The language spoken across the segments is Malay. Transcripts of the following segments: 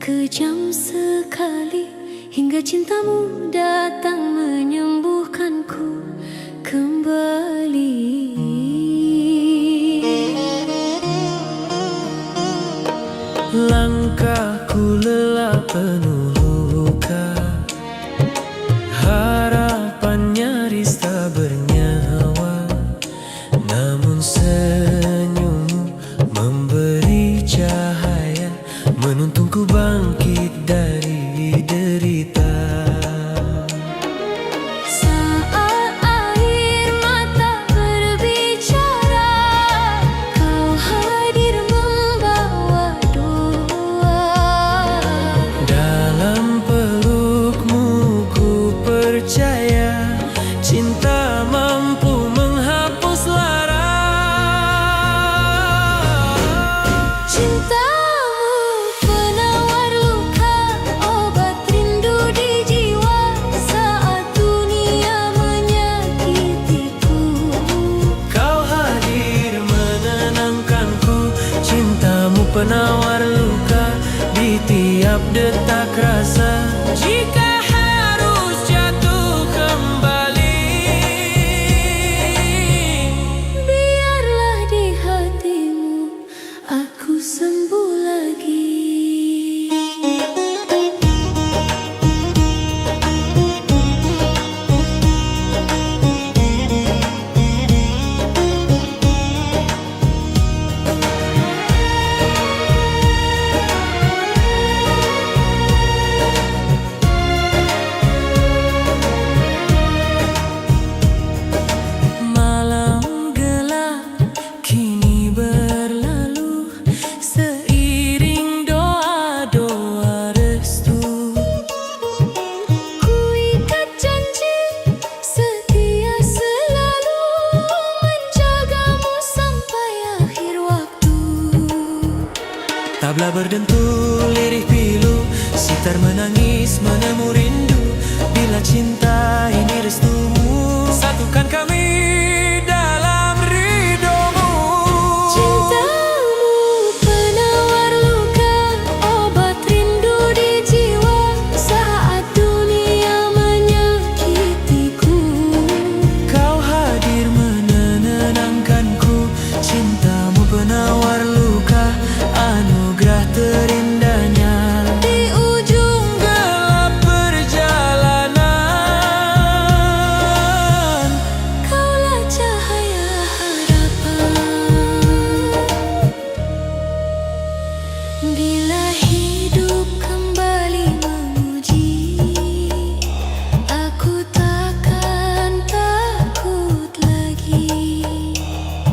kejam sekali, hingga cintamu datang menyembuhkanku kembali. Langkahku lelah penuh luka, harapan nyaris tak bernyawa. Namun senyummu memberi cahaya, menuntunku bangkit dari derita. Saat air mata berbicara, kau hadir membawa doa. Dalam pelukmu ku percaya, cinta mampu menghapus lara. Cintamu penawar luka, obat rindu di jiwa saat dunia menyakitiku. Kau hadir menenangkanku, cintamu penawar luka di tiap detak rasa. Jika harus jatuh kembali, Biarlah di hatimu aku sembuh lagi. malam gelap kini berlalu, seiring doa-doa restu. Ku ikat janji setia selalu menjagamu sampai akhir waktu. Tabla berdentul lirih pilu, sitar menangis menemu rindu. Bila cinta ini restumu, satukan kami dalam ridhomu. Cintamu penawar luka, obat rindu di jiwa saat dunia menyakitiku. Kau hadir menenangkanku, cintamu penawar luka, anugerah terindahnya di ujung gelap perjalanan. Kaulah cahaya harapan. Bila hidup kembali menguji, aku takkan takut lagi,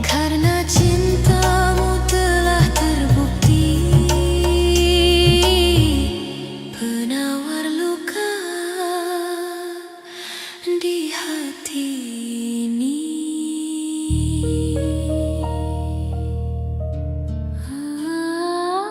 karena cintamu telah terbukti penawar luka di hati ini. Ah.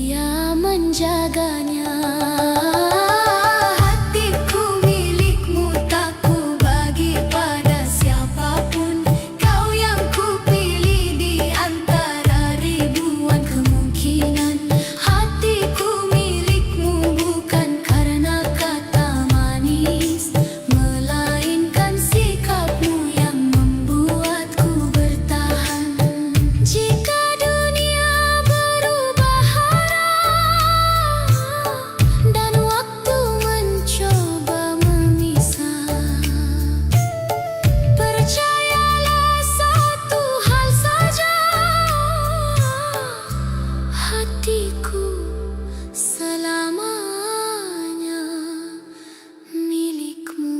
setia menjaganya. Hatiku milikmu, tak ku bagi pada siapapun. Kau yang ku pilih di antara ribuan kemungkinan. Hatiku milikmu bukan karena kata manis, melainkan sikapmu yang membuatku bertahan. Jika dunia berubah arah dan waktu mencoba memisah, percayalah satu hal saja, hatiku selamanya milikmu.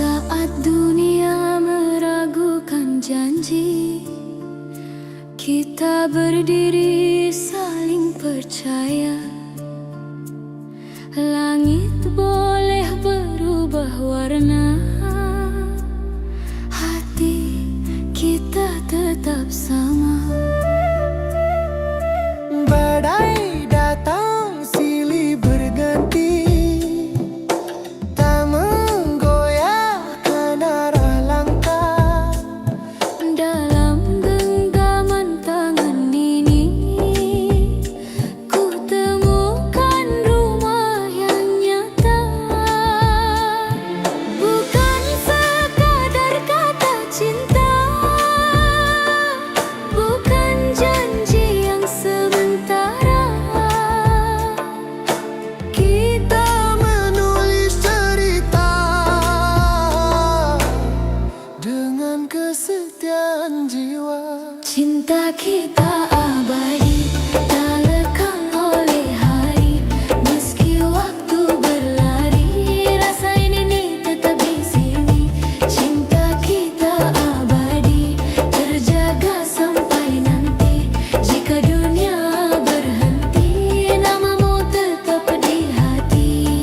Saat dunia meragukan janji, kita berdiri saling percaya. Langit boleh berubah warna, hati kita tetap sama. Badai datang silih berganti, tak menggoyahkan arah langkah. Dalam genggaman tangan ini, ku temukan rumah yang nyata. Bukan sekadar kata cinta, bukan janji yang sementara. Kita menulis cerita dengan kesetiaan jiwa. Cinta kita abadi, tak lekang oleh hari. Meski waktu berlari, rasa ini tetap di sini. Cinta kita abadi, terjaga sampai nanti. Jika dunia berhenti, namamu tetap di hati.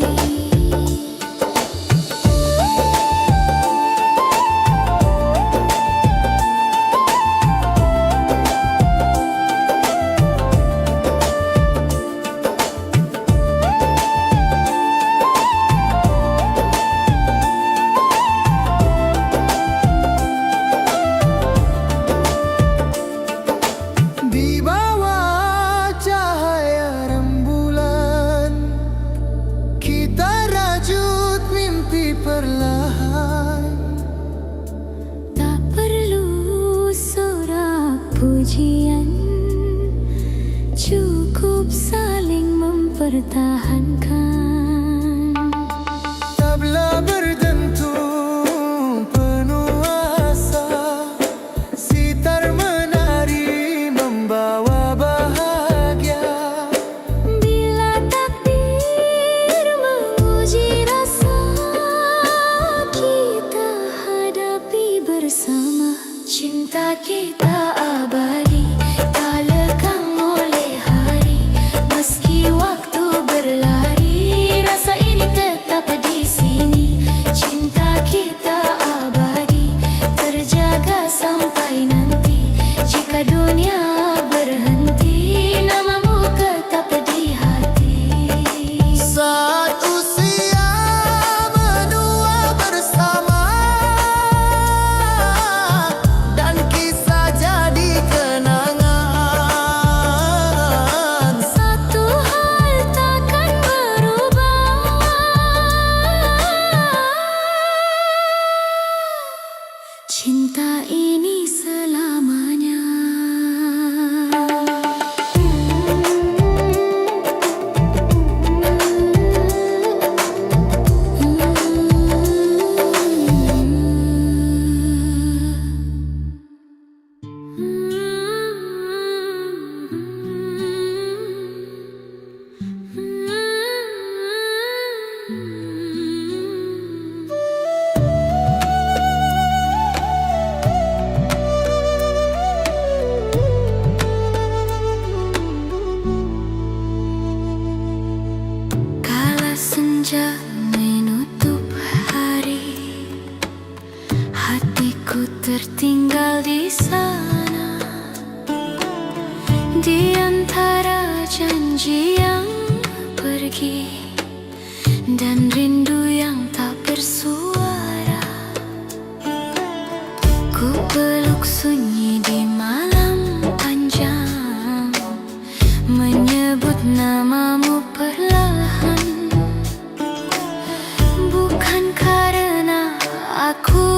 Di bawah cahaya rembulan, kita rajut mimpi perlahan. Tak perlu sorak pujian, cukup saling mempertahankan. Tabla berdentum penuh asa, sitar menari membawa bahagia. Bila takdir menguji rasa, kita hadapi bersama. Cinta kita abadi, tak lekang oleh hari. Meski waktu berlari, senja menutup hari, hatiku tertinggal di sana, di antara janji yang pergi dan rindu yang tak bersuara. Ku peluk sunyi di malam panjang, menyebut namamu perlahan. Bukan karena aku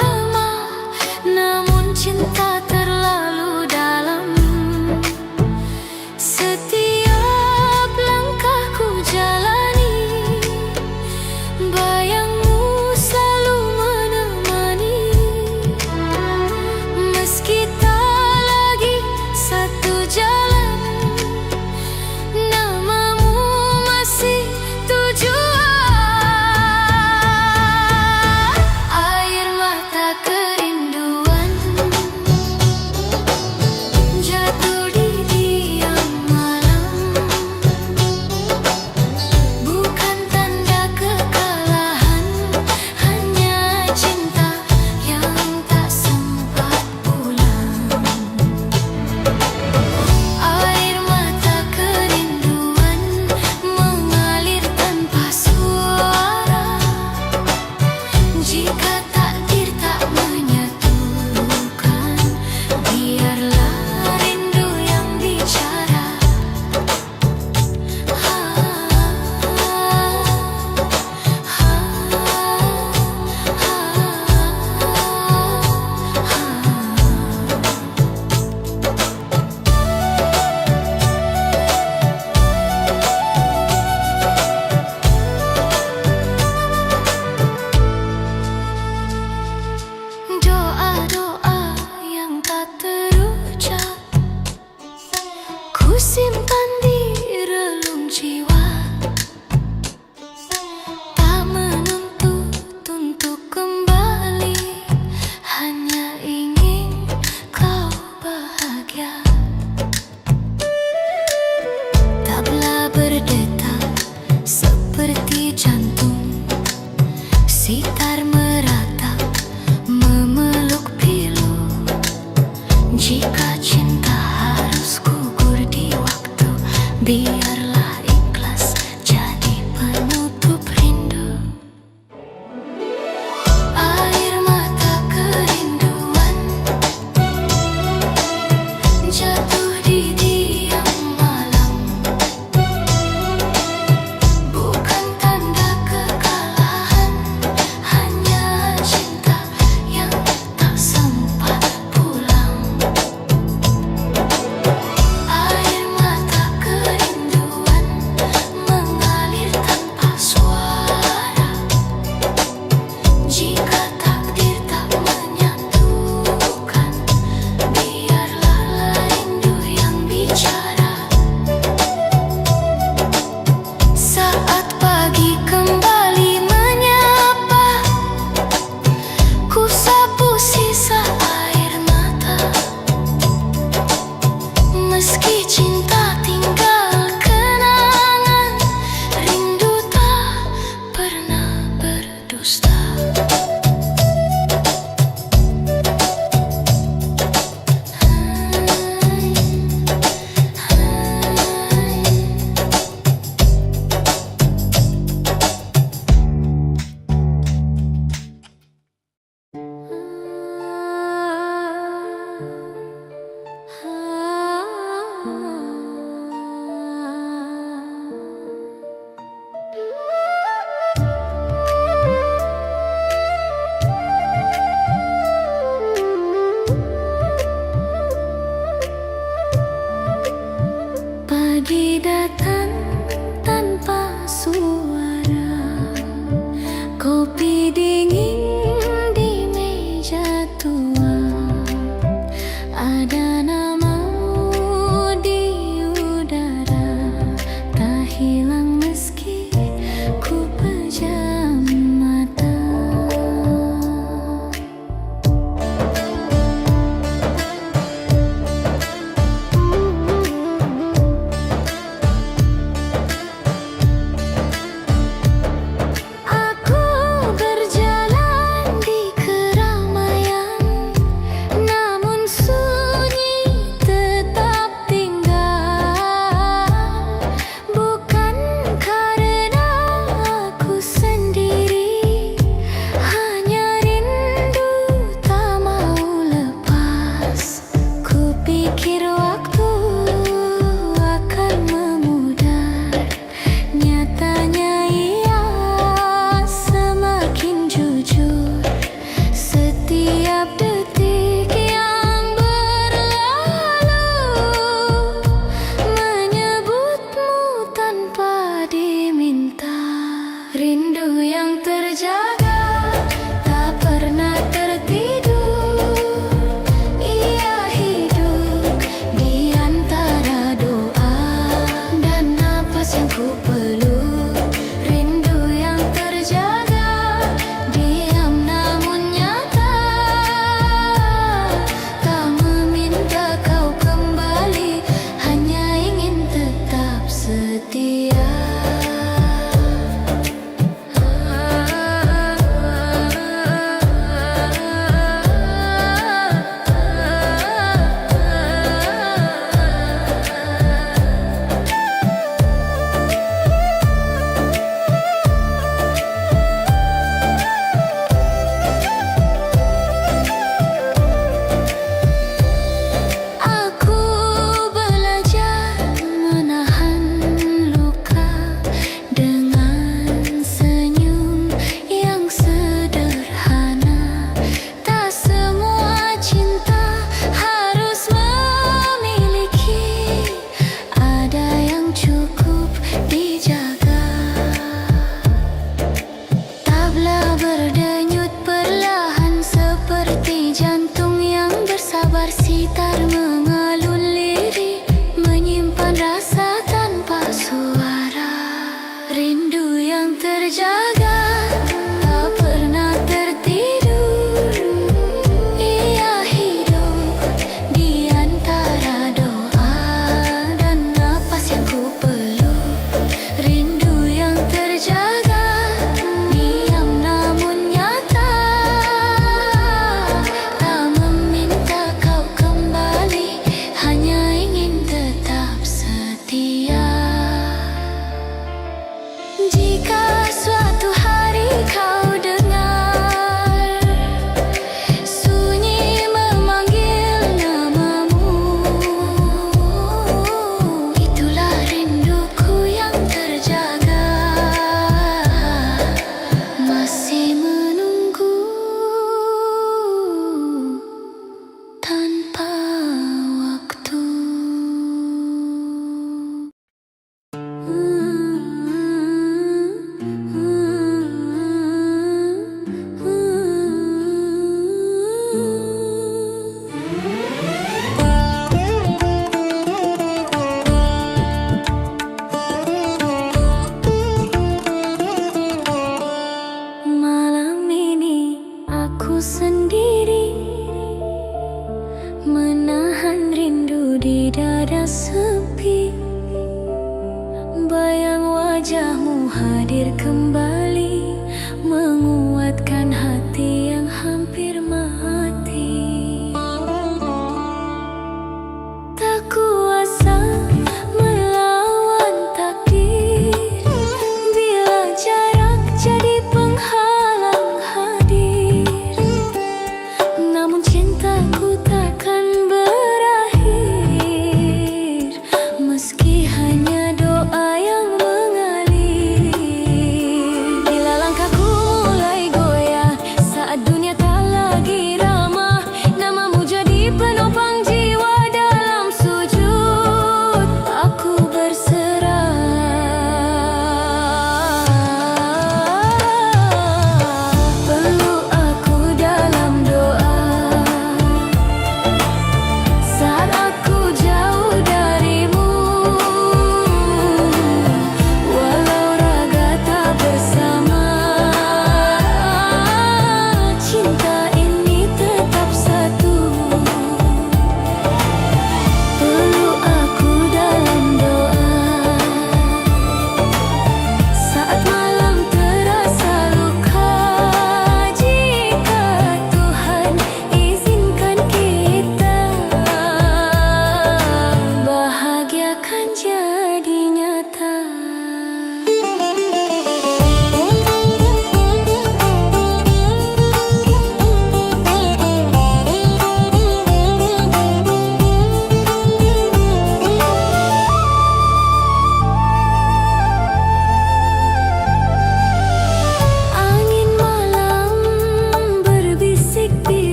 lemah, namun cinta terlalu dalam. Setiap langkahku jalani, bayangmu selalu menemani. Meski tak lagi satu jalan, namamu masih tujuan. Air mata kerinduan jatuh di diam malam, bukan tanda kekalahan, hanya cinta yang tak sempat pulang. Air mata kerinduan mengalir tanpa suara. Jika takdir tak menyatukan, biarlah rindu yang bicara. Doa-doa yang tak terucap ku simpan di relung jiwa, tak menuntut untuk kembali, hanya ingin kau bahagia. Tabla berdetak seperti jantung, sitar meratap memeluk pilu. Jika cinta harus gugur di waktu, biarlah ikhlas jadi penutup rindu. Air mata kerinduan jatuh di diam malam, bukan tanda kekalahan, hanya cinta yang tak sempat pulang. Air mata kerinduan mengalir tanpa suara. Jika takdir tak menyatukan, biarlah rindu yang bicara. Saat pagi kembali menyapa, ku sapu sisa air mata. Meski cinta tinggal kenangan, rindu tak pernah berdusta. Pagi datang tanpa suara, kopi dingin di meja tua. Ada namamu di udara, tak hilang meski ku pejam mata. ku peluk, rindu yang terjaga, diam namun nyata. Tak meminta kau kembali, hanya ingin tetap setia. Aku belajar menahan luka dengan senyum yang sederhana. Tak semua cinta harus memiliki, ada yang cukup dijaga. Tabla berdenyut perlahan seperti jantung yang bersabar, sitar mengalun lirih, menyimpan rasa tanpa suara. Rindu yang terjaga, tak pernah tertidur. Ia hidup di antara doa dan napas yang ku peluk. Rindu yang terjaga, diam namun nyata. Tak meminta kau kembali, hanya ingin tetap setia. Jika suatu hari kau dengar sunyi memanggil namamu, itulah rinduku yang terjaga, masih menunggu tanpa waktu. Malam ini aku sendiri, menahan rindu di dada sepi. Bayang wajahmu hadir kembali, menguatkan hati yang hampir mati. Tak kuasa melawan takdir, bila jarak jadi penghalang hadir. Namun cintaku takkan berakhir, meski hanya doa yang mengalir.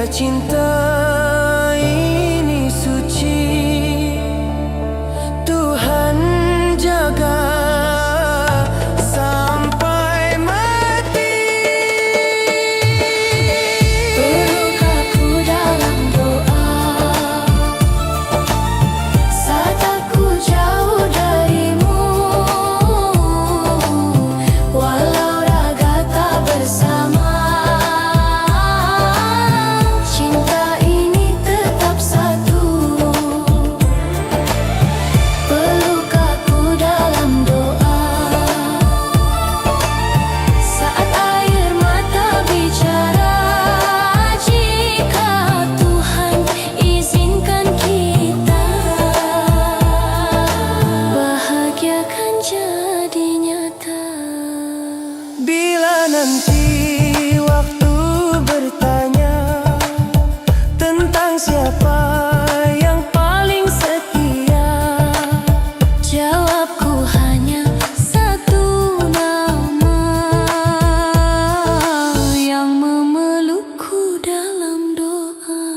cinta ini suci, Tuhan jaga sampai mati. Peluk aku dalam doa saat aku jauh darimu, walau raga tak bersama, cinta ini tetap satu. Peluk aku dalam doa saat air mata bicara, jika Tuhan izinkan kita, bahagia kan jadi nyata. Bila nanti waktu bertanya tentang siapa yang paling setia, Jawabku hanya satu nama yang memelukku dalam doa.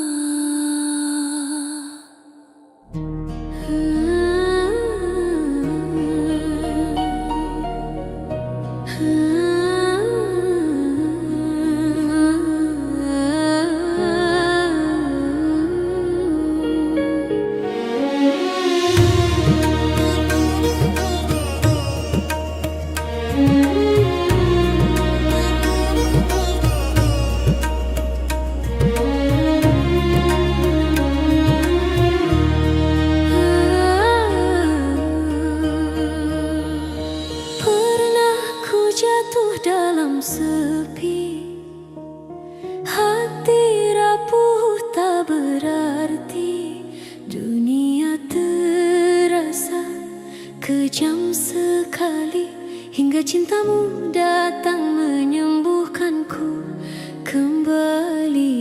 Pernah ku jatuh dalam sepi, hati rapuh tak berarti, dunia terasa kejam sekali, hingga cintamu datang menyembuhkanku kembali.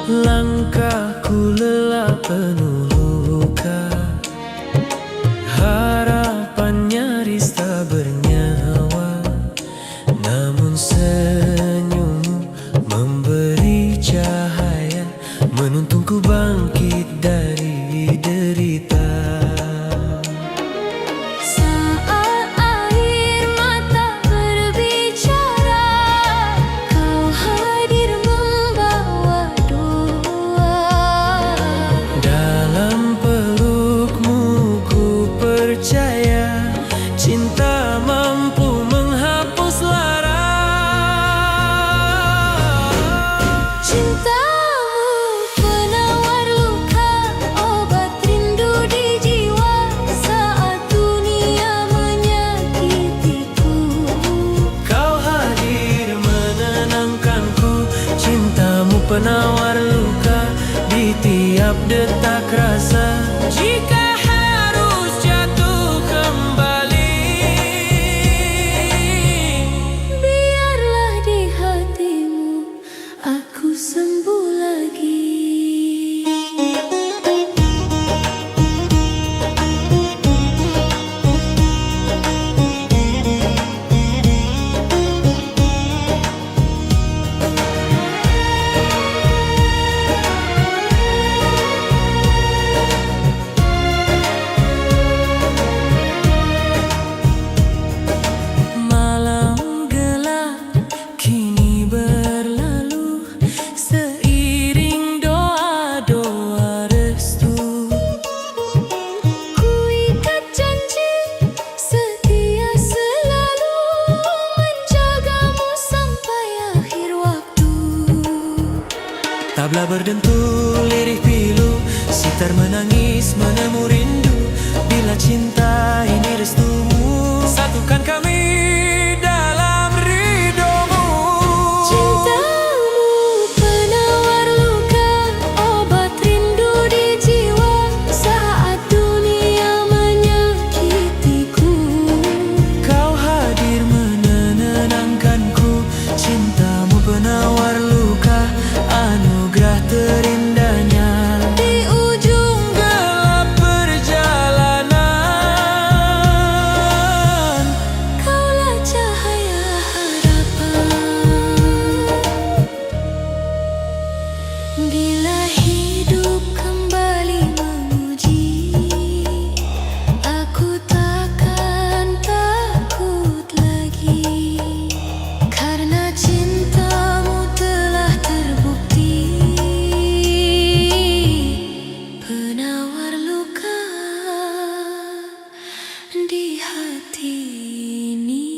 langkahku lelah penuh luka, harapan nyaris tak bernyawa, namun senyummu memberi cahaya, menuntunku bangkit dari derita. Saat air mata berbicara, kau hadir membawa doa. Dalam pelukmu ku percaya, cinta mampu menghapus lara. Cintamu penawar luka, obat rindu di jiwa saat dunia menyakitiku. Kau hadir menenangkanku, cintamu penawar luka di tiap detak rasa. Jika harus jatuh kembali, Biarlah di hatimu aku sembuh lagi. malam gelap kini berlalu, seiring doa-doa restu. Ku ikat janji setia selalu menjagamu sampai akhir waktu. Tabla berdentul lirih pilu, sitar menangis menemu rindu. Bila cinta ini restumu, satukan kami dalam ridhomu. Cintamu penawar luka, obat rindu di jiwa saat dunia menyakitiku. Kau hadir menenangkanku, cintamu penawar luka, anugerah terindahnya. Di ujung Gelap perjalanan, kaulah di hati ini.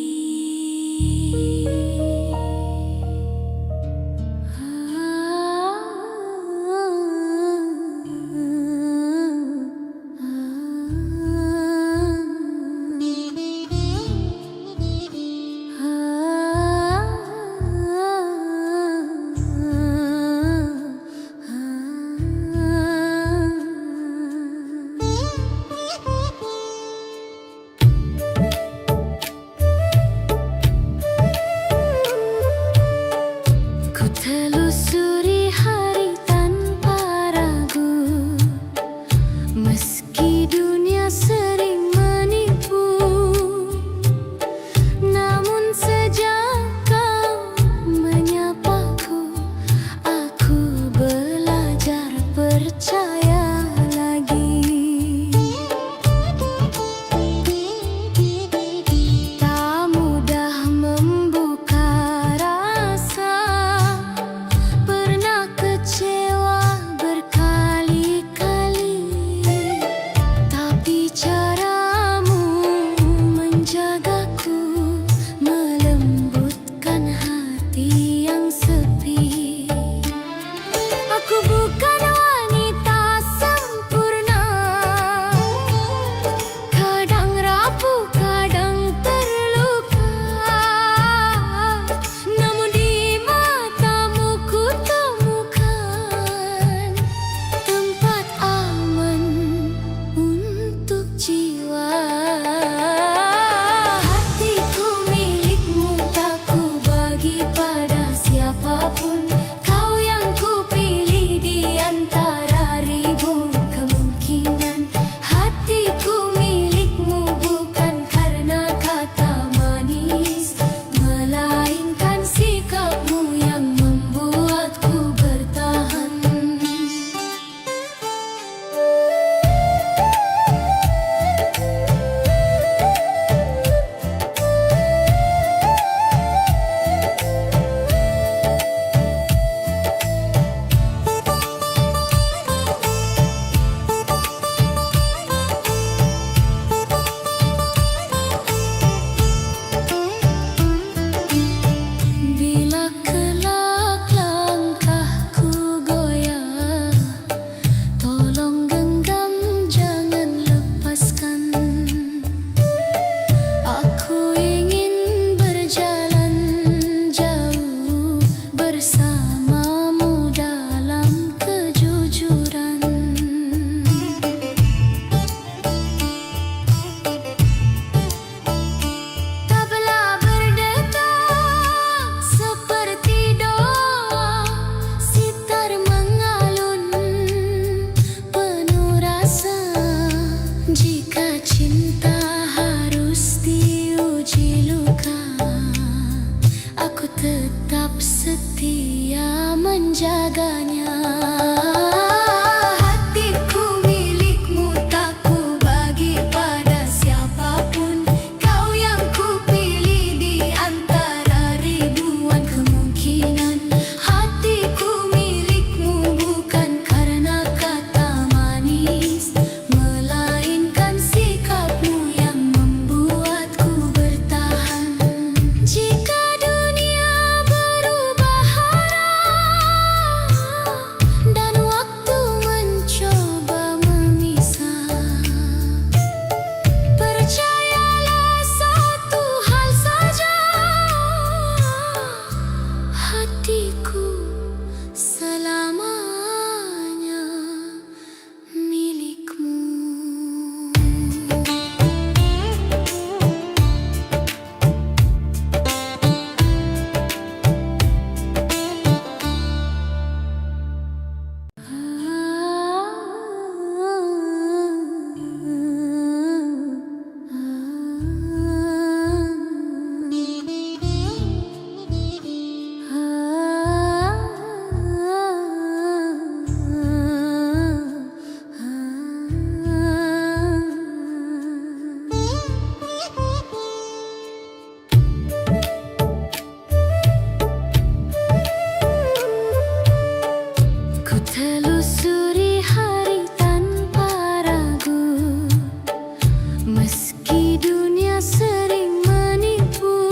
Meski dunia sering menipu,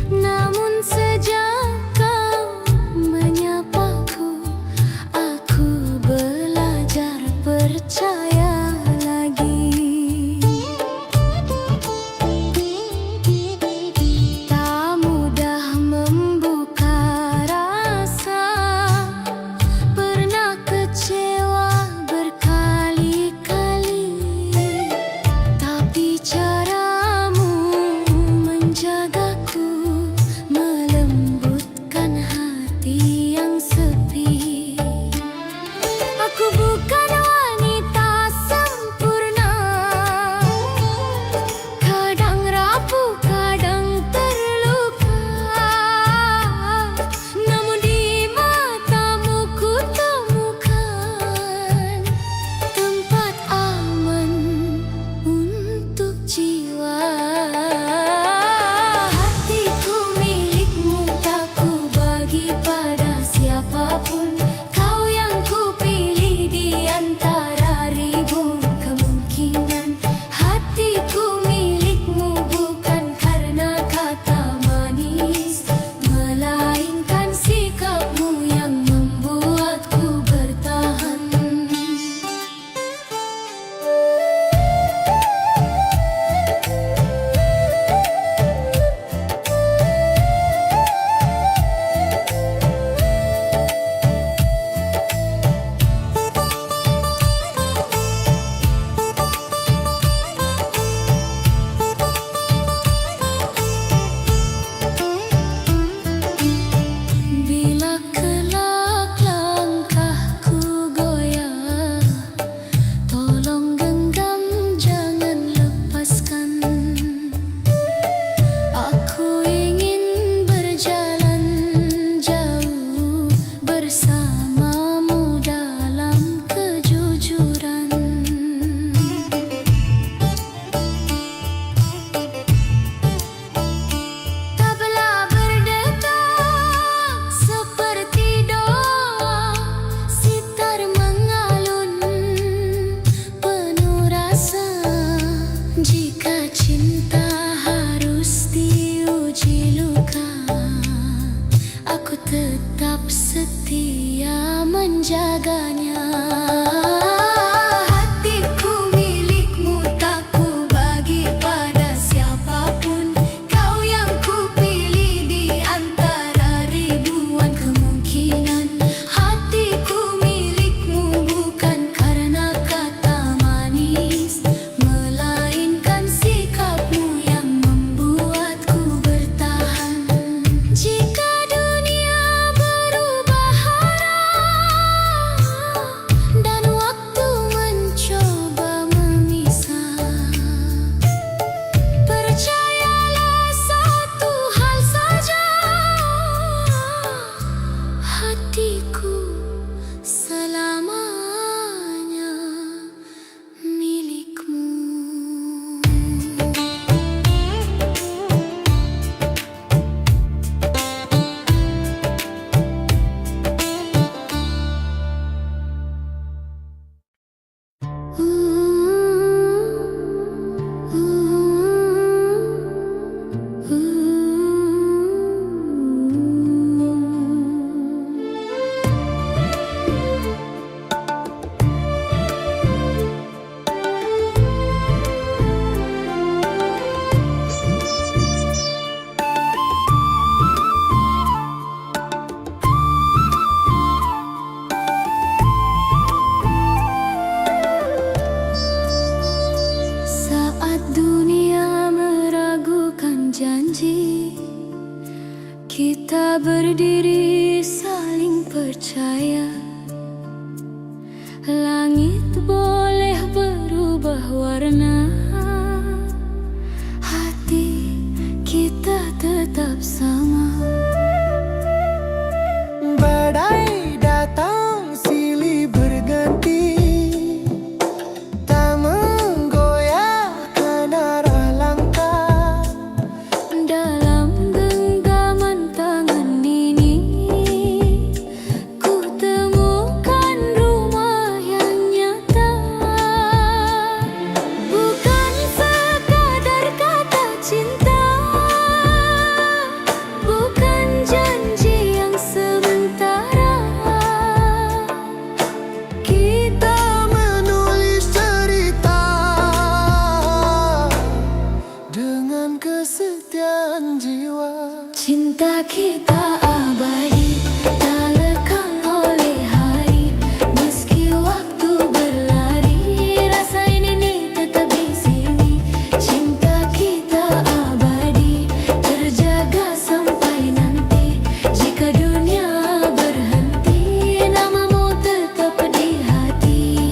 namun sejak kau menyapaku, aku belajar percaya lagi. Tak mudah membuka rasa, pernah kecewa berkali-kali, tapi caramu menjagaku melembutkan hati yang sepi. Aku bukan wanita sempurna, kadang rapuh, kadang terluka, namun di matamu ku temukan tempat aman untuk jiwa. Hatiku milikmu, tak ku bagi pada siapapun. Kau yang ku pilih di antara ribuan kemungkinan. Hatiku milikmu bukan karena kata manis, melainkan sikapmu yang membuatku bertahan. Bila kelak langkahku goyah, tolong genggam, jangan lepaskan. Aku ingin berjalan jauh bersamamu dalam kejujuran. Tabla berdetak seperti doa, sitar mengalun penuh rasa. Jika cinta harus diuji luka, aku tetap setia menjaganya. Hatiku milikmu, tak ku bagi pada siapapun. Kau yang ku pilih di antara ribuan kemungkinan. Hatiku milikmu bukan karena kata manis, melainkan sikapmu yang membuatku bertahan. Jika dunia berubah arah dan waktu mencoba memisah, percayalah satu hal saja, hatiku selamanya milikmu. Saat dunia meragukan janji, kita berdiri saling percaya. Langit boleh berubah warna, hati kita tetap sama. Badai datang silih berganti, tak menggoyahkan arah langkah. Dalam genggaman tangan ini, Cinta kita abadi, tak lekang oleh hari. Meski waktu berlari, rasa ini tetap di sini. Cinta kita abadi, terjaga sampai nanti. Jika dunia berhenti, namamu tetap di hati.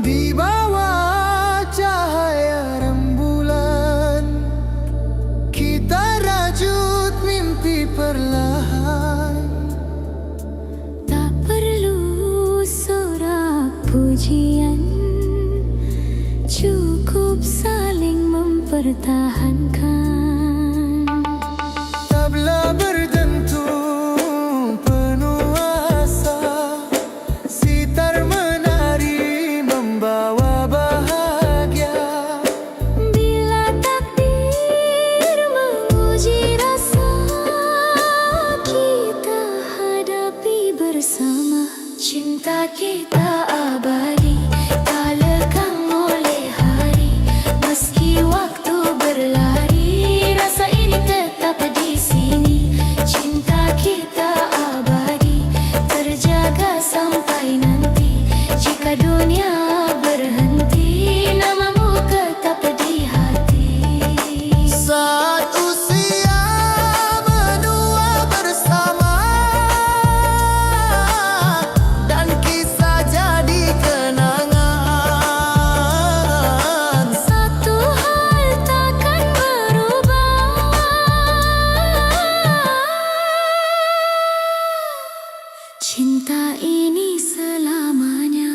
Di bawah cahaya rembulan, kita rajut mimpi perlahan. Tak perlu sorak pujian, cukup saling mempertahankan. Tabla berdentum penuh asa, sitar menari membawa bahagia. Bila takdir menguji rasa, kita hadapi bersama. Cinta kita abadi, tak lekang oleh hari. Meski waktu berlari, rasa ini tetap di sini. Cinta kita abadi, terjaga sampai nanti. Jika dunia berhenti, namamu tetap di hati. Saat usia menua bersama, dan kisah jadi kenangan. Satu hal takkan berubah, cinta ini selamanya.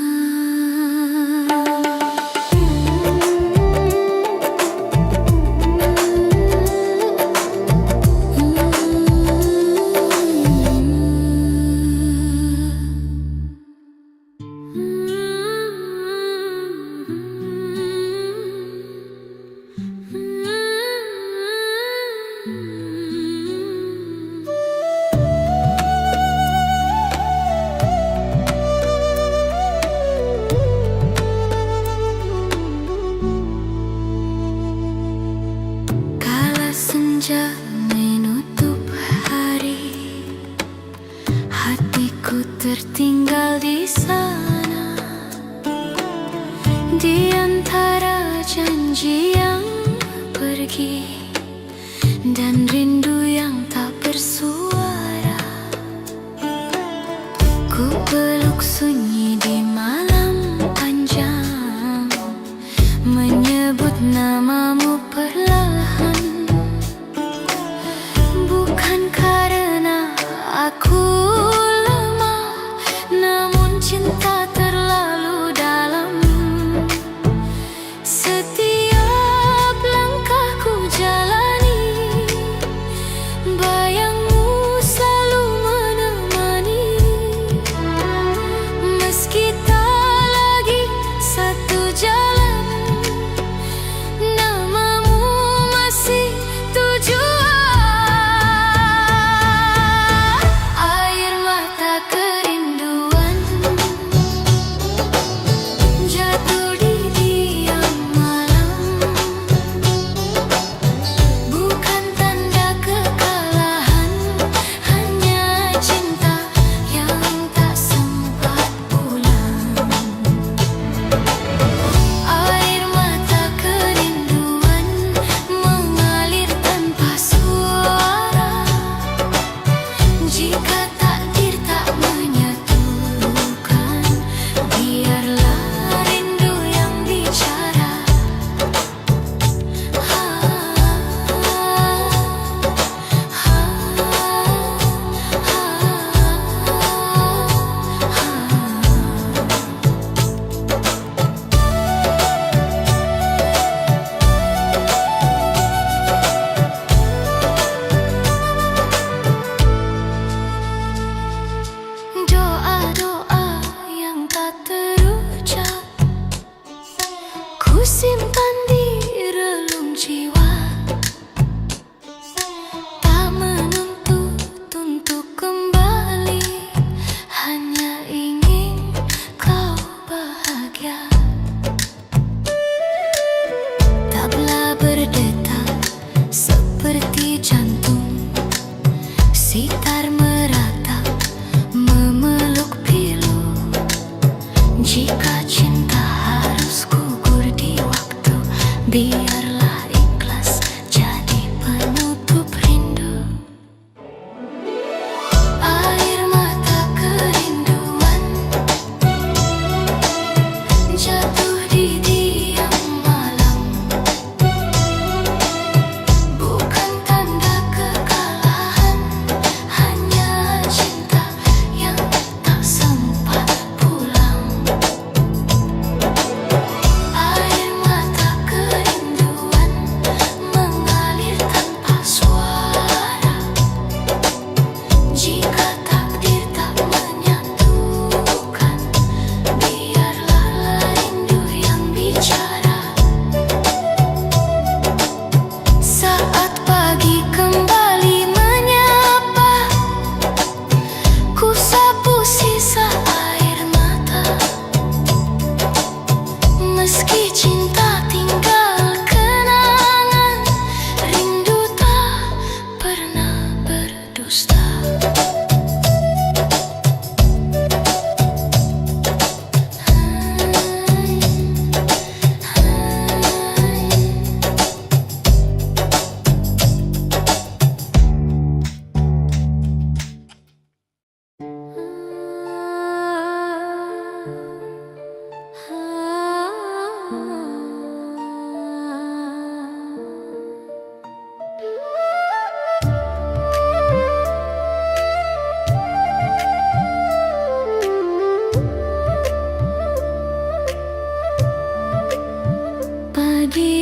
Kala senja menutup hari, hatiku tertinggal di sana. Di antara janji yang pergi dan rindu yang tak bersuara, ku peluk sunyi di malam panjang, menyebut namamu perlahan. Bukan karena aku lemah, namun cinta terlalu dalam. Setiap langkahku jalani, bayangmu selalu menemani. Meski tak lagi satu jalan, nama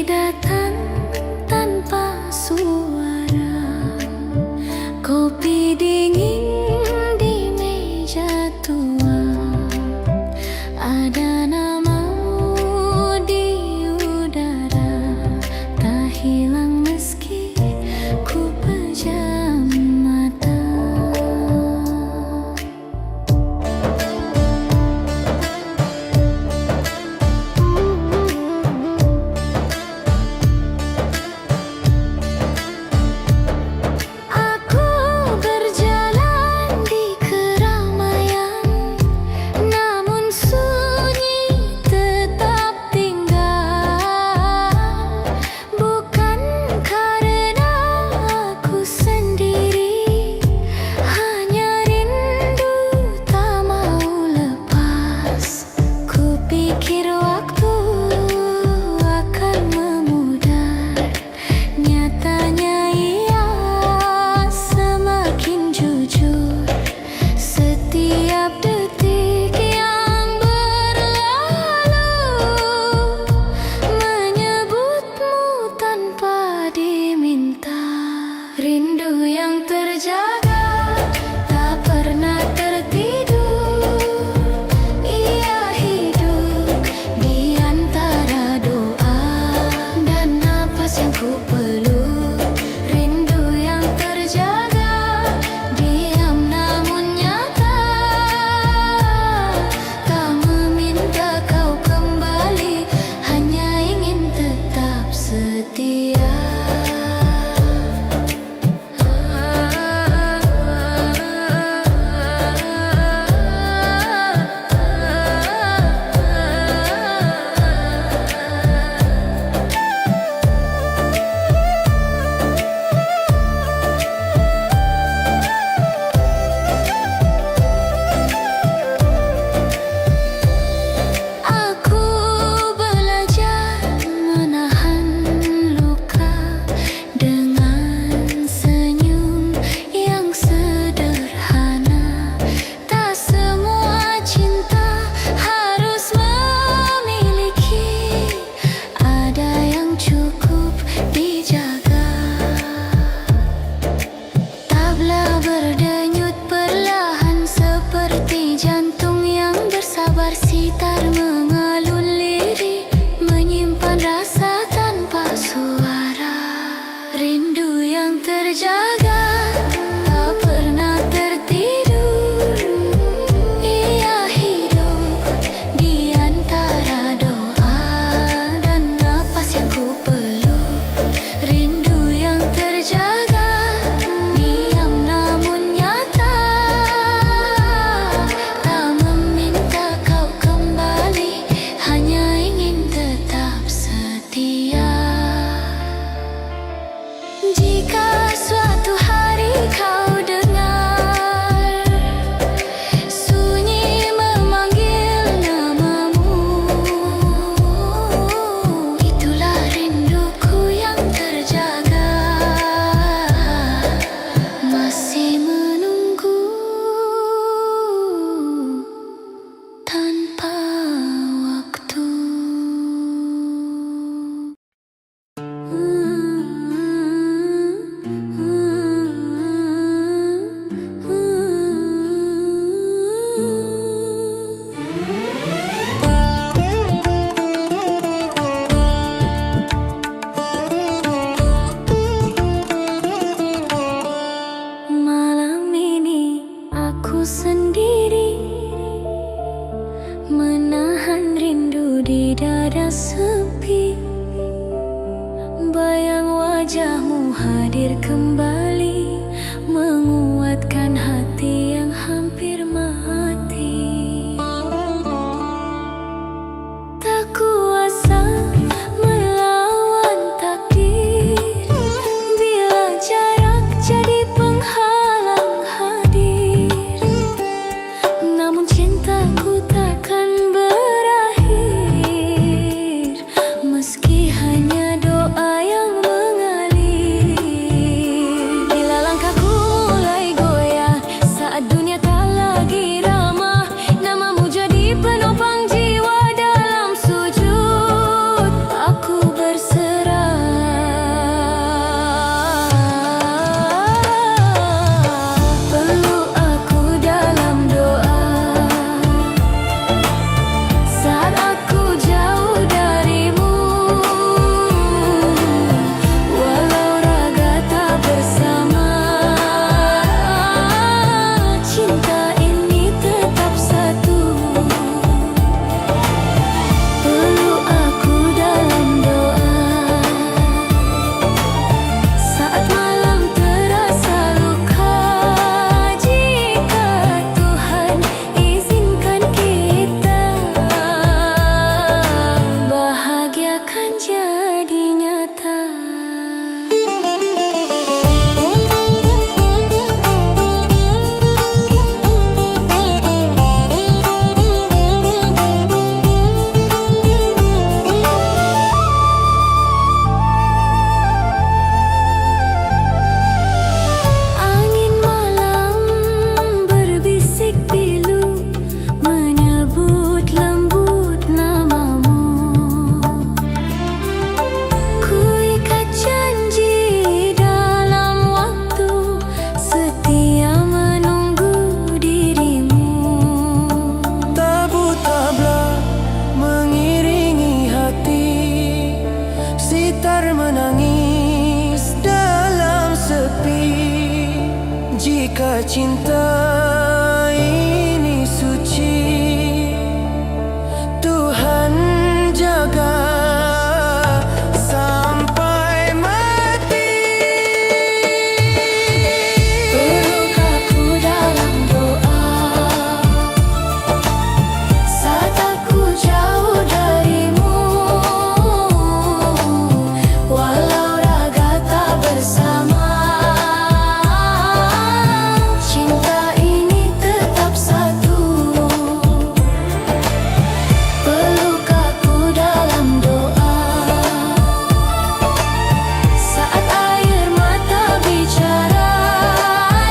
datang tanpa suara, kopi dingin di meja tua, ada namamu di udara, tak hilang meski ku pejam mata. Aku berjalan di keramaian, namun sunyi tetap tinggal. Bukan karena aku sendiri, hanya rindu tak mau lepas. Ku pikir waktu akan memudar, nyatanya ia semakin jujur. Setiap detik yang berlalu menyebutmu tanpa diminta. Rindu yang terjaga tak pernah tertidur. Ia hidup di antara doa dan napas yang ku peluk. Rindu yang terjaga diam namun nyata, tak meminta kau kembali, hanya ingin tetap setia. Aku belajar menahan luka dengan senyum yang sederhana. Tak semua cinta harus memiliki, ada yang cukup dijaga. Tabla berdenyut perlahan seperti jantung yang bersabar, sitar mengalun lirih, menyimpan rasa tanpa suara. Rindu yang terjaga tak pernah tertidur. Ia hidup di antara doa dan napas yang ku peluk. Rindu yang terjaga diam namun nyata, tak meminta kau kembali, hanya ingin tetap setia. Jika suatu hari kau dengar sunyi memanggil namamu, itulah rinduku yang terjaga, masih menunggu tanpa waktu. Malam ini aku sendiri, menahan rindu di dada sepi. Bayang wajahmu hadir kembali, menguatkan hati yang hampir mati. Tak kuasa melawan takdir, bila jarak jadi penghalang hadir. Namun cintaku takkan berakhir, meski hanya doa yang mengalir. Bila cinta ini suci, Tuhan jaga sampai mati. Peluk aku dalam doa saat aku jauh darimu, walau raga tak bersama, cinta ini tetap satu. Peluk aku dalam doa saat air mata bicara,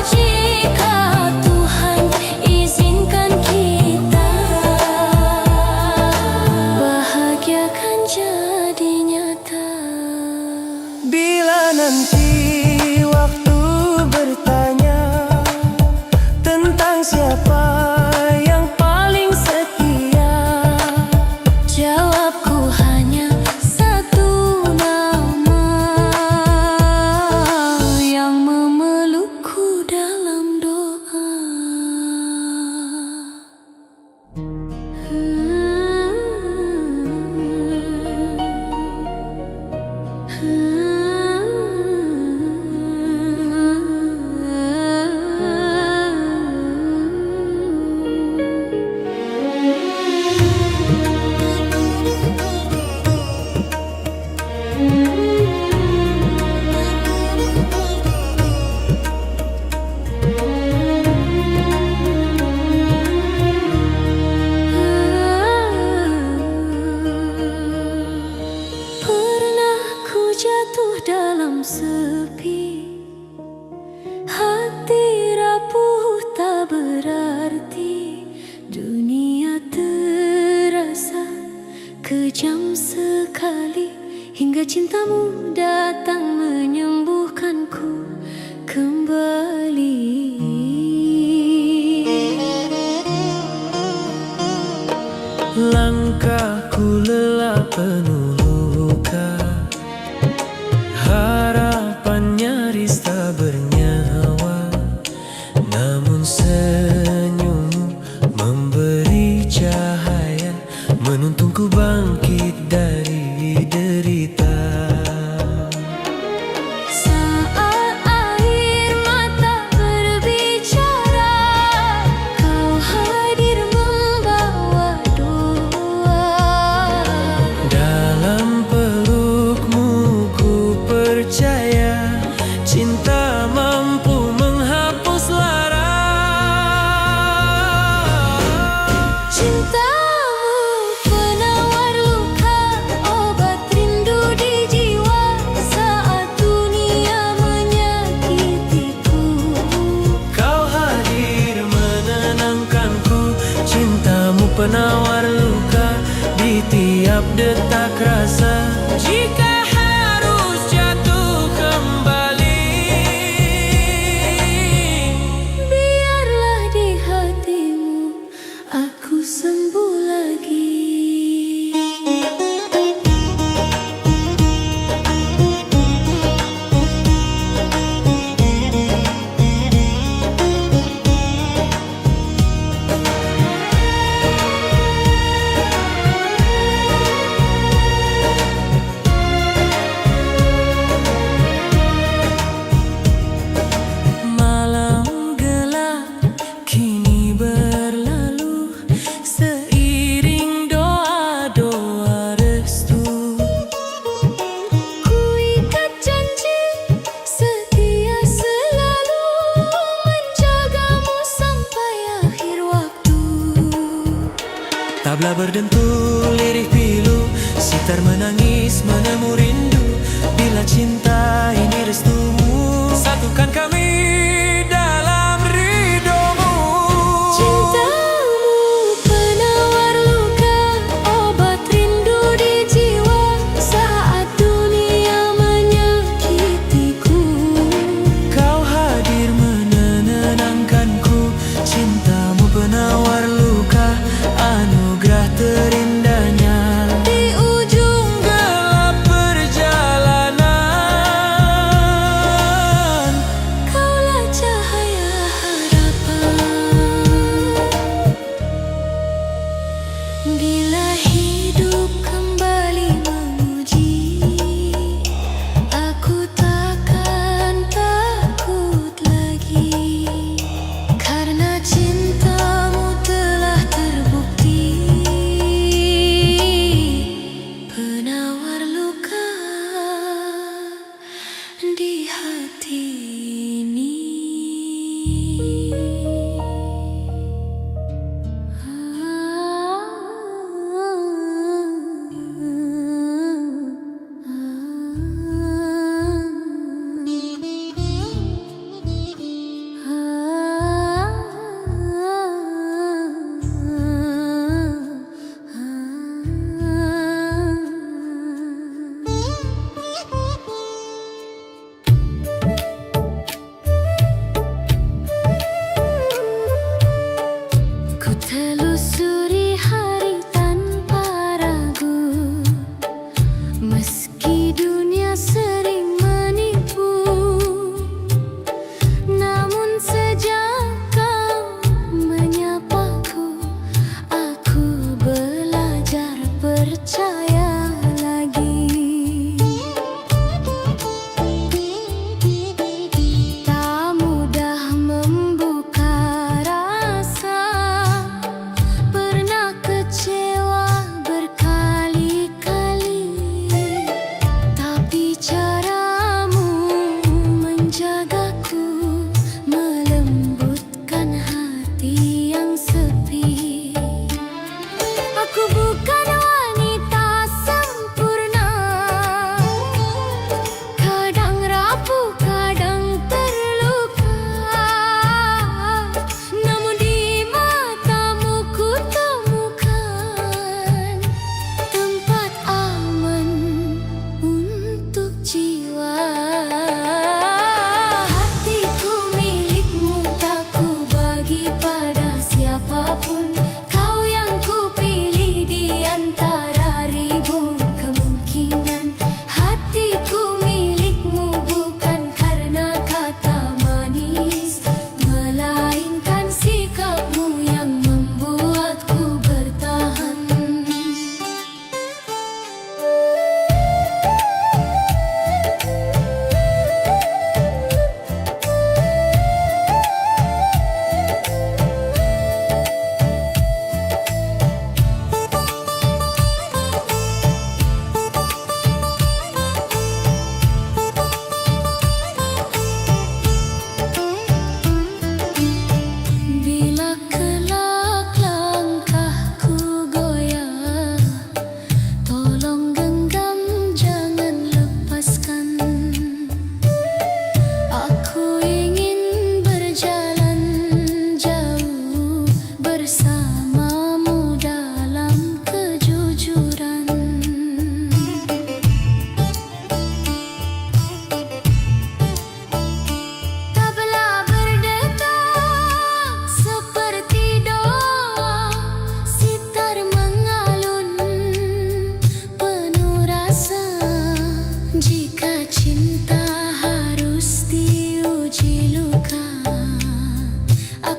jika Tuhan izinkan kita, bahagia kan jadi nyata. Bila nanti waktu bertanya tentang siapa yang paling setia, Jawabku hanya satu nama yang memelukku dalam doa. Pernah ku jatuh dalam sepi, hati rapuh tak berarti, dunia terasa kejam sekali, hingga cintamu datang menyembuhkanku kembali. langkahku lelah penuh luka, harapan nyaris tak bernyawa, namun senyummu memberi cahaya, menuntunku bangkit dari derita. Saat air mata berbicara, kau hadir membawa doa. Dalam pelukmu ku percaya, cinta mampu menghapus lara. Cintamu penawar luka, obat rindu di jiwa saat dunia menyakitiku. Kau hadir menenangkanku, cintamu penawar luka di tiap detak rasa. Jika harus jatuh kembali, Biarlah di hatimu aku sembuh lagi. malam gelap kini berlalu, seiring doa-doa restu. Ku ikat janji setia selalu menjagamu sampai akhir waktu. Tabla berdentul lirih pilu, sitar menangis menemu rindu. Bila cinta ini restumu, satukan kami dalam ridhomu. Cintamu penawar luka, obat rindu di jiwa saat dunia menyakitiku. Kau hadir menenangkanku, cintamu penawar luka, anugerah terindahnya. Di ujung Gelap perjalanan, kaulah cahaya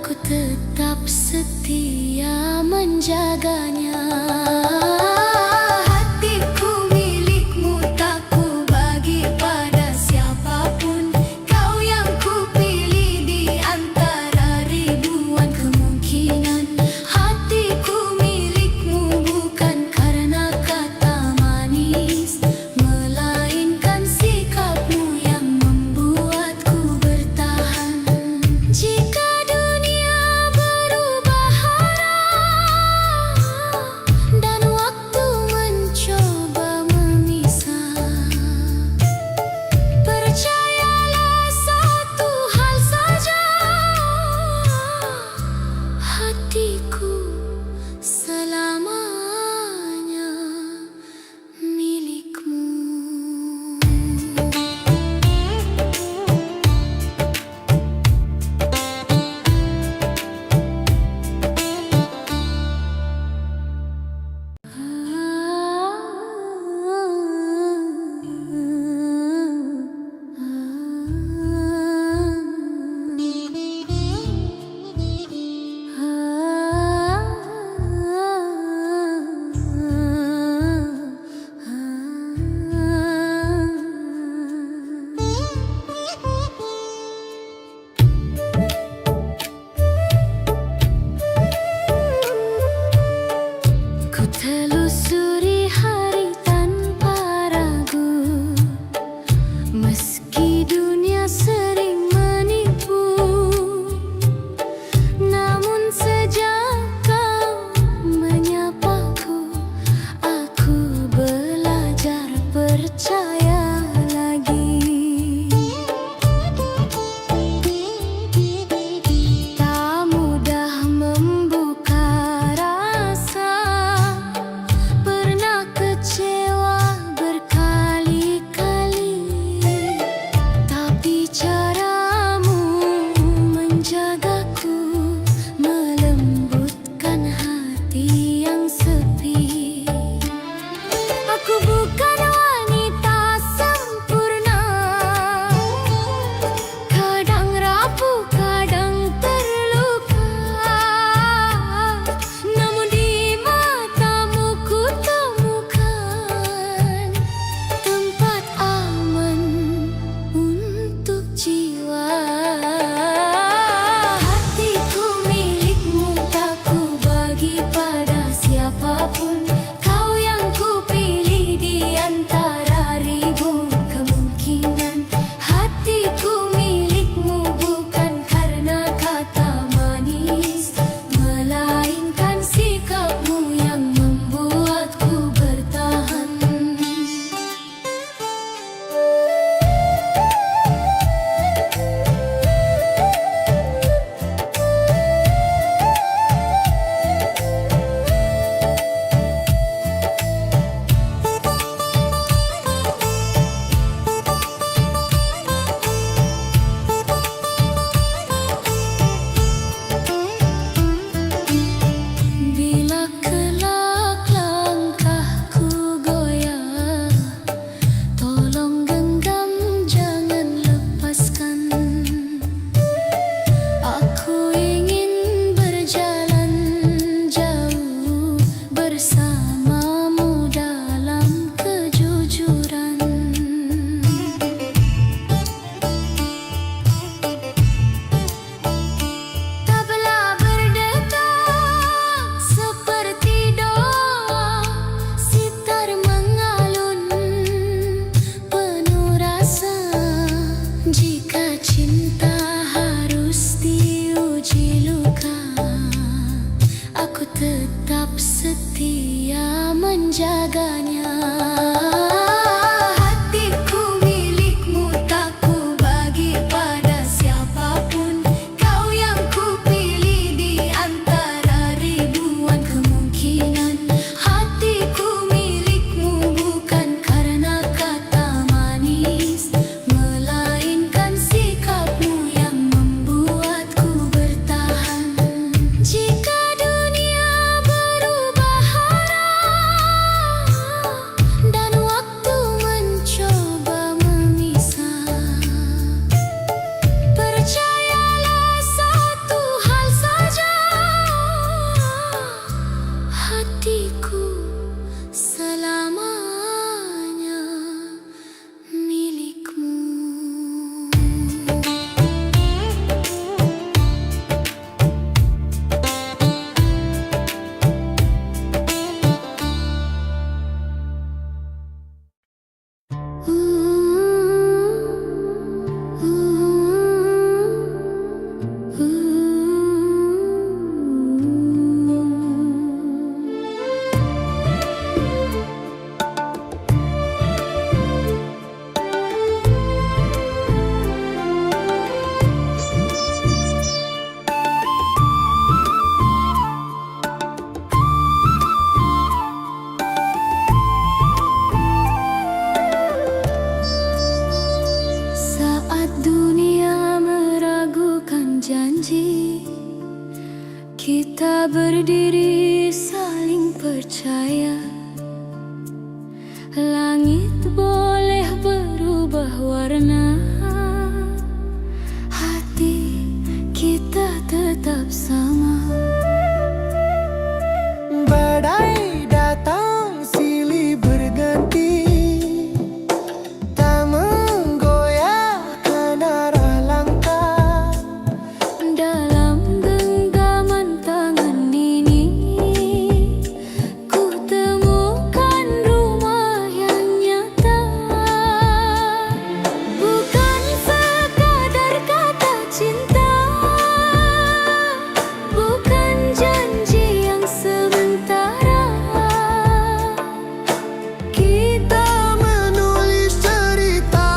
aku tetap setia menjaganya. Hatiku milikmu, tak ku bagi pada siapapun. Kau yang ku pilih di antara ribuan kemungkinan. Hatiku milikmu bukan karena kata manis, melainkan sikapmu yang membuatku bertahan. Jika dunia berubah arah dan waktu mencoba memisah, percayalah satu hal saja, hatiku selamanya milikmu. Ku telusuri hari tanpa ragu, meski dunia sering menipu. Namun sejak kau menyapaku, aku belajar percaya lagi. Tak mudah membuka rasa, pernah kecewa berkali-kali, tapi caramu menjagaku, melembutkan hati yang sepi. Aku bukan wanita sempurna, kadang rapuh, kadang terluka. Namun di matamu ku temukan tempat aman untuk jiwa. Hatiku milikmu, tak ku bagi pada siapapun. Kau yang ku pilih di antara ribu kemungkinan. Hatiku milikmu bukan karena kata manis, melainkan sikapmu yang membuatku bertahan. Bila kelak langkahku goyah, tolong genggam, jangan lepaskan. Aku ingin berjalan jauh bersamamu dalam kejujuran. Tabla berdetak seperti doa, sitar mengalun penuh rasa. Jika cinta harus diuji luka, aku tetap setia menjaganya. Hatiku milikmu, tak ku bagi pada siapapun. Kau yang ku pilih di antara ribuan kemungkinan. Hatiku milikmu bukan karena kata manis, melainkan sikapmu yang membuatku bertahan. Jika dunia berubah arah Kita berdiri saling percaya. Langit boleh berubah warna, hati kita tetap sama. Badai datang silih berganti, tak menggoyahkan arah langkah. Dalam genggaman tangan ini, ku temukan rumah yang nyata. Bukan sekadar kata cinta, bukan janji yang sementara. Kita menulis cerita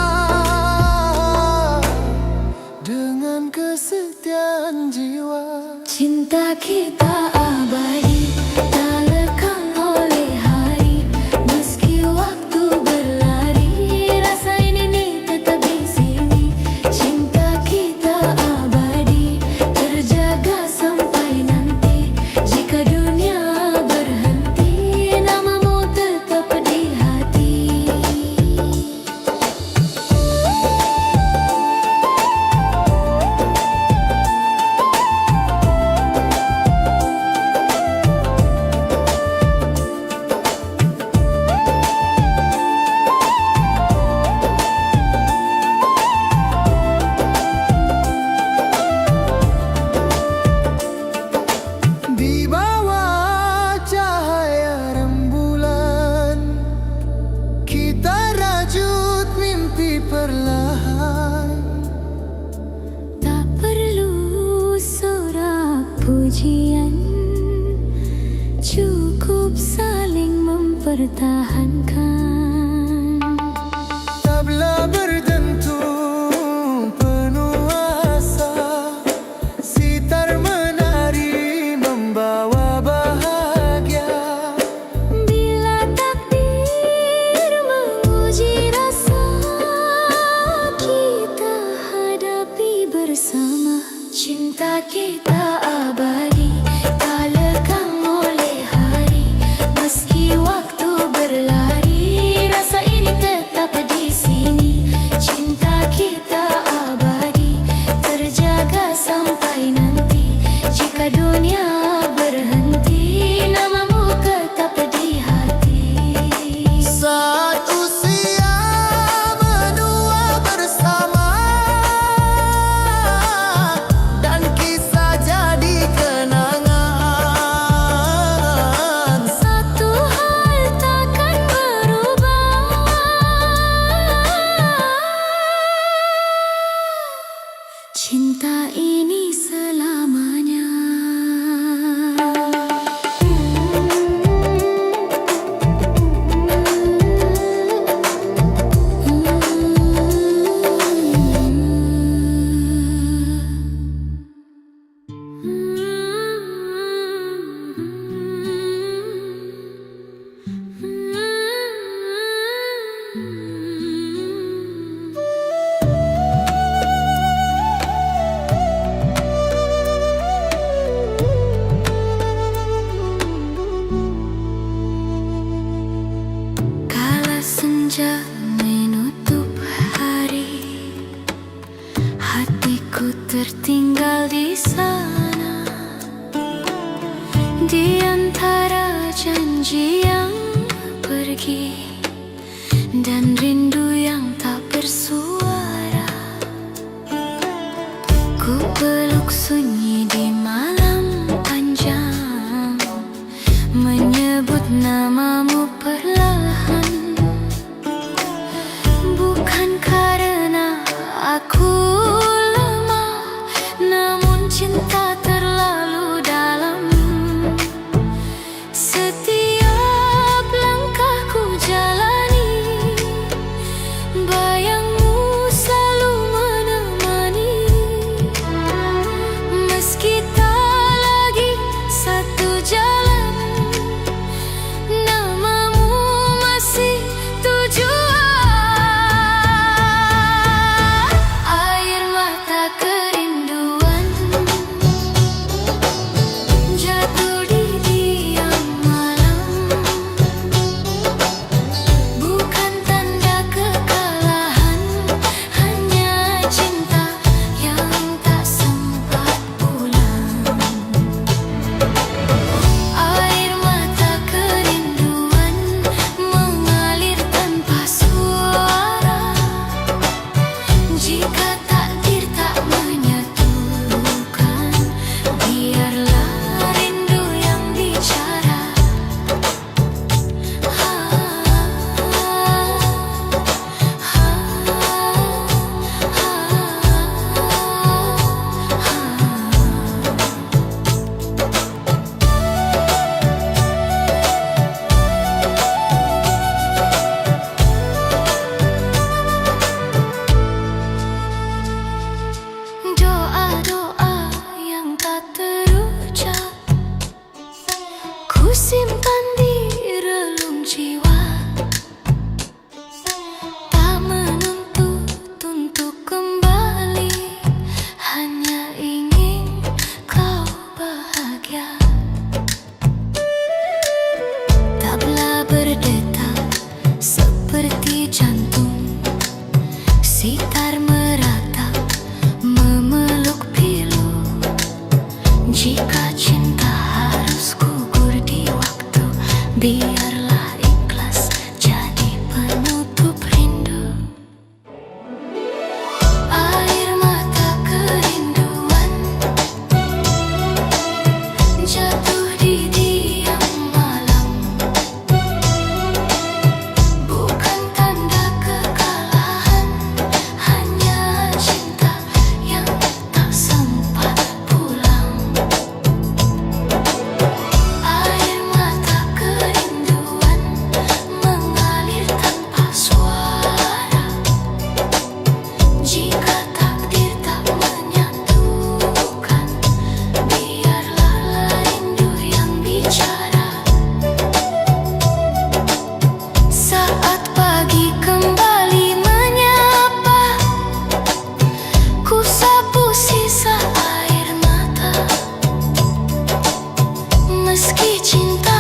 dengan kesetiaan jiwa. Cinta kita abadi, tak lekang oleh hari. Meski waktu berlari, rasa ini tetap di sini. Cinta kita abadi, terjaga sampai nanti. Jika dunia berhenti, namamu tetap di hati. Di bawah cahaya rembulan, kita rajut mimpi perlahan. Tak perlu sorak pujian, cukup saling mempertahankan. Tabla berdentum penuh asa, sitar menari membawa bahagia. Bila takdir menguji rasa, kita hadapi bersama. Cinta kita abadi, tak lekang oleh hari. Meski waktu berlari, rasa ini tetap di sini. Cinta kita abadi, terjaga sampai nanti. Jika dunia berhenti, namamu tetap di hati. Saat usia menua bersama, dan kisah jadi kenangan. Satu hal takkan berubah, cinta ini selamanya. Kala senja menutup hari, hatiku tertinggal di sana. Di antara janji yang pergi dan rindu yang tak bersuara, ku peluk sunyi di malam panjang, menyebut namamu perlahan. Bukan karena aku lemah, namun cinta terlalu dalam. Setiap langkahku jalani, Biarlah ikhlas jadi penutup rindu. Air mata kerinduan jatuh di diam malam, bukan tanda kekalahan, hanya cinta yang tak sempat pulang. Air mata kerinduan mengalir tanpa suara. Jika takdir tak menyatukan, biarlah rindu yang bicara. Saat pagi kembali menyapa, ku sapu sisa air mata. Meski cinta